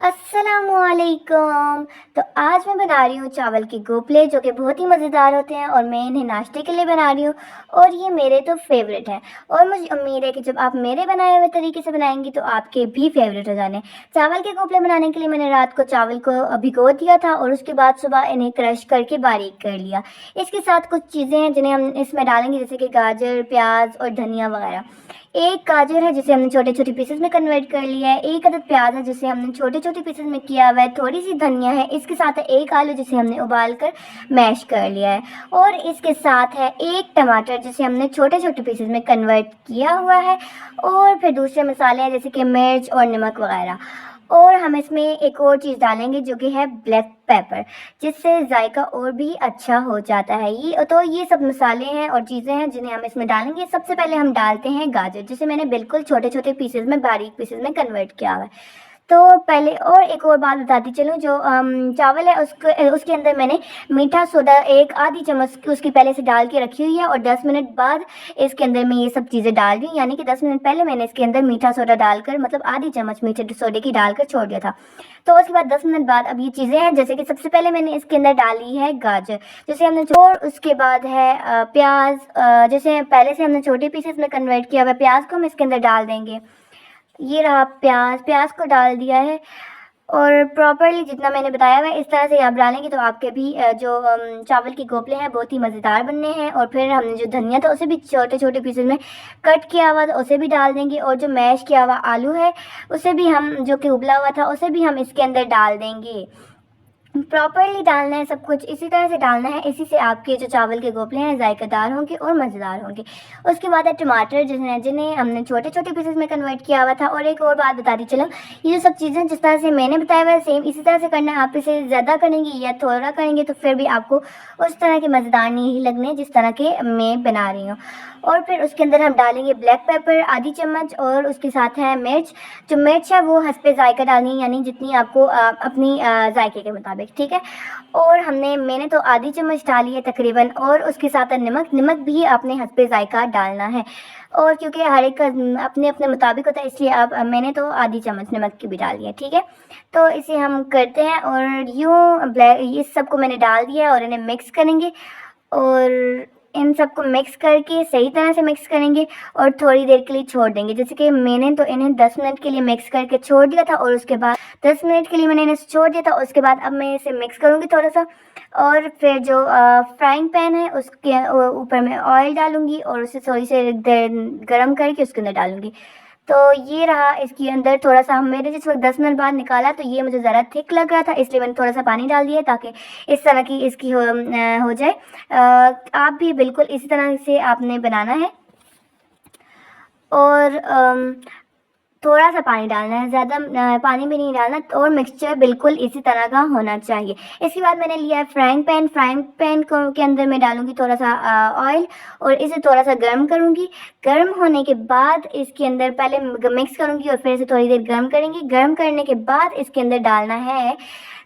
अस्सलामुअलैकुम। तो आज मैं बना रही हूँ चावल के गोपले, जो कि बहुत ही मज़ेदार होते हैं और मैं इन्हें नाश्ते के लिए बना रही हूँ। और ये मेरे तो फेवरेट हैं और मुझे उम्मीद है कि जब आप मेरे बनाए हुए तरीके से बनाएंगी तो आपके भी फेवरेट हो जाने। चावल के गोपले बनाने के लिए मैंने रात को चावल को भिगो दिया था और उसके बाद सुबह इन्हें क्रश करके बारीक कर लिया। इसके साथ कुछ चीज़ें हैं जिन्हें हम इसमें डालेंगे, जैसे कि गाजर, प्याज और धनिया वगैरह। एक गाजर है जिसे हमने छोटे छोटे पीसेस में कन्वर्ट कर लिया है, एक अदद प्याज है जिसे हमने छोटे छोटे पीसेस में किया हुआ है, थोड़ी सी धनिया है, इसके साथ है एक आलू जिसे हमने उबाल कर मैश कर लिया है, और इसके साथ है एक टमाटर जिसे हमने छोटे छोटे पीसेस में कन्वर्ट किया हुआ है। और फिर दूसरे मसाले हैं जैसे कि मिर्च और नमक वगैरह। और हम इसमें एक और चीज़ डालेंगे जो कि है ब्लैक पेपर, जिससे जायका और भी अच्छा हो जाता है। ये सब मसाले हैं और चीज़ें हैं जिन्हें हम इसमें डालेंगे। सबसे पहले हम डालते हैं गाजर, जिसे मैंने बिल्कुल छोटे छोटे पीसेस में, बारीक पीसेस में कन्वर्ट किया हुआ है। तो पहले और एक और बात बताती चलूँ, जो चावल है उसके अंदर मैंने मीठा सोडा एक आधी चम्मच उसकी पहले से डाल के रखी हुई है, और 10 मिनट बाद इसके अंदर मैं ये सब चीज़ें डाल रही हूँ, यानी कि 10 मिनट पहले मैंने इसके अंदर मीठा सोडा डालकर, मतलब आधी चम्मच मीठे सोडे की डालकर छोड़ दिया था। तो उसके बाद 10 मिनट बाद अब ये चीज़ें हैं, जैसे कि सबसे पहले मैंने इसके अंदर डाली है गाजर, जैसे हमने और उसके बाद है प्याज, जैसे पहले से हमने छोटे पीसेस में कन्वर्ट किया हुआ प्याज को हम इसके अंदर डाल देंगे। ये रहा प्याज, प्याज को डाल दिया है, और प्रॉपरली जितना मैंने बताया हुआ है इस तरह से आप डालेंगे तो आपके भी जो चावल के गोपले हैं बहुत ही मज़ेदार बनने हैं। और फिर हमने जो धनिया था उसे भी छोटे छोटे पीसेस में कट किया हुआ था उसे भी डाल देंगे, और जो मैश किया हुआ आलू है उसे भी हम, जो कि उबला हुआ था, उसे भी हम इसके अंदर डाल देंगे। प्रॉपरली डालना है, सब कुछ इसी तरह से डालना है, इसी से आपके जो चावल के गोपले हैं जायकेदार होंगे और मज़ेदार होंगे। उसके बाद है टमाटर, जिन्हें हमने छोटे छोटे पीसेस में कन्वर्ट किया हुआ था। और एक और बात बताती चलो, ये जो सब चीज़ें जिस तरह से मैंने बताया हुआ है सेम इसी तरह से करना है। आप इसे ज़्यादा करेंगे या थोड़ा करेंगे तो फिर भी आपको उस तरह के मज़ेदार नहीं लगने जिस तरह के मैं बना रही हूँ। और फिर उसके अंदर हम डालेंगे ब्लैक पेपर आधी चम्मच, और उसके साथ है मिर्च। जो मिर्च है वो हस्बे जायका डालनी है, यानी जितनी आपको अपनी जायके के मुताबिक, ठीक है। और मैंने तो आधी चम्मच डाली है तकरीबन, और उसके साथ है नमक। नमक भी आपने हस्बे जायका डालना है, और क्योंकि हर एक का अपने अपने मुताबिक होता है, इसलिए आप मैंने तो आधी चम्मच नमक की भी डाली है, ठीक है। तो इसे हम करते हैं, और यूँ ब्लैक इस सबको मैंने डाल दिया है और इन्हें मिक्स करेंगे, और इन सबको मिक्स करके सही तरह से मिक्स करेंगे और थोड़ी देर के लिए छोड़ देंगे। जैसे कि मैंने तो इन्हें 10 मिनट के लिए मिक्स करके छोड़ दिया था, और उसके बाद 10 मिनट के लिए मैंने इन्हें छोड़ दिया था। उसके बाद अब मैं इसे मिक्स करूँगी थोड़ा सा, और फिर जो फ्राइंग पैन है उसके ऊपर मैं ऑयल डालूँगी और उसे थोड़ी सी देर गर्म करके उसके अंदर डालूँगी। तो ये रहा, इसके अंदर थोड़ा सा मेरे जिस वक्त 10 मिनट बाद निकाला तो ये मुझे ज़रा थिक लग रहा था, इसलिए मैंने थोड़ा सा पानी डाल दिया ताकि इस तरह की इसकी हो जाए। आप भी बिल्कुल इसी तरह से आपने बनाना है, और थोड़ा सा पानी डालना है, ज़्यादा पानी भी नहीं डालना, और मिक्सचर बिल्कुल इसी तरह का होना चाहिए। इसके बाद मैंने लिया है फ्राइंग पैन। फ्राइंग पैन को के अंदर मैं डालूंगी थोड़ा सा ऑयल, और इसे थोड़ा सा गर्म करूंगी। गर्म होने के बाद इसके अंदर पहले मिक्स करूंगी और फिर इसे थोड़ी देर गर्म करेंगी। गर्म करने के बाद इसके अंदर डालना है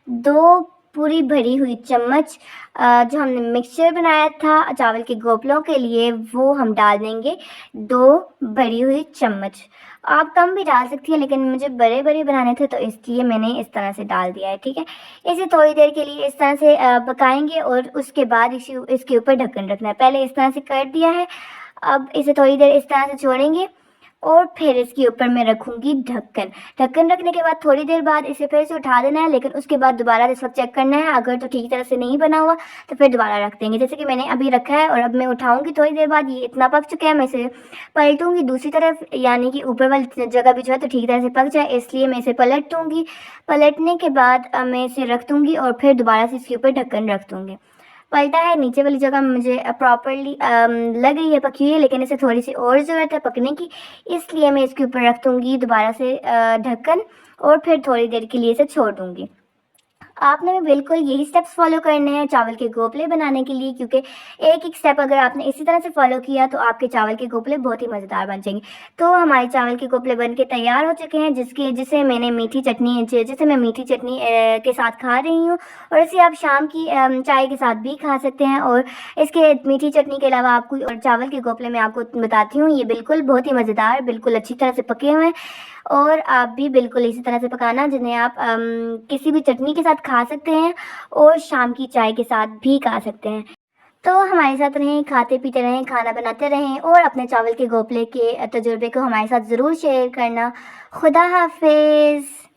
2 पूरी भरी हुई चम्मच जो हमने मिक्सचर बनाया था चावल के गोपलों के लिए, वो हम डाल देंगे 2 भरी हुई चम्मच। आप कम भी डाल सकती हैं, लेकिन मुझे बड़े बड़े बनाने थे तो इसलिए मैंने इस तरह से डाल दिया है, ठीक है। इसे थोड़ी देर के लिए इस तरह से पकाएंगे, और उसके बाद इसके ऊपर ढक्कन रखना है। पहले इस तरह से कर दिया है, अब इसे थोड़ी देर इस तरह से छोड़ेंगे, और फिर इसके ऊपर मैं रखूँगी ढक्कन। ढक्कन रखने के बाद थोड़ी देर बाद इसे फिर से उठा देना है, लेकिन उसके बाद दोबारा इस वक्त चेक करना है, अगर तो ठीक तरह से नहीं बना हुआ तो फिर दोबारा रख देंगे। जैसे कि मैंने अभी रखा है, और अब मैं उठाऊँगी थोड़ी देर बाद, ये इतना पक चुका है। मैं इसे पलटूँगी दूसरी तरफ, यानी कि ऊपर वाली जगह भी जो है तो ठीक तरह से पक जाए, इसलिए मैं इसे पलट दूँगी। पलटने के बाद मैं इसे रख दूँगी, और फिर दोबारा से इसके ऊपर ढक्कन रख दूँगी। पलटा है, नीचे वाली जगह मुझे प्रॉपरली लग रही है पकी हुई है, लेकिन इसे थोड़ी सी और ज़रूरत है पकने की, इसलिए मैं इसके ऊपर रख दूँगी दोबारा से ढक्कन, और फिर थोड़ी देर के लिए इसे छोड़ दूँगी। आपने भी बिल्कुल यही स्टेप्स फ़ॉलो करने हैं चावल के गोपले बनाने के लिए, क्योंकि एक-एक स्टेप अगर आपने इसी तरह से फ़ॉलो किया तो आपके चावल के गोपले बहुत ही मज़ेदार बन जाएँगे। तो हमारे चावल के गोपले बन के तैयार हो चुके हैं, जिसे मैंने मीठी चटनी जिसे मैं मीठी चटनी के साथ खा रही हूँ, और इसे आप शाम की चाय के साथ भी खा सकते हैं। और इसके मीठी चटनी के अलावा आपको और चावल के गोपले मैं आपको बताती हूँ, ये बिल्कुल बहुत ही मज़ेदार, बिल्कुल अच्छी तरह से पके हुए हैं, और आप भी बिल्कुल इसी तरह से पकाना, जिन्हें आप किसी भी चटनी के साथ खा सकते हैं और शाम की चाय के साथ भी खा सकते हैं। तो हमारे साथ रहें, खाते-पीते रहें, खाना बनाते रहें, और अपने चावल के गोपले के तजुर्बे को हमारे साथ ज़रूर शेयर करना। खुदा हाफ़िज़।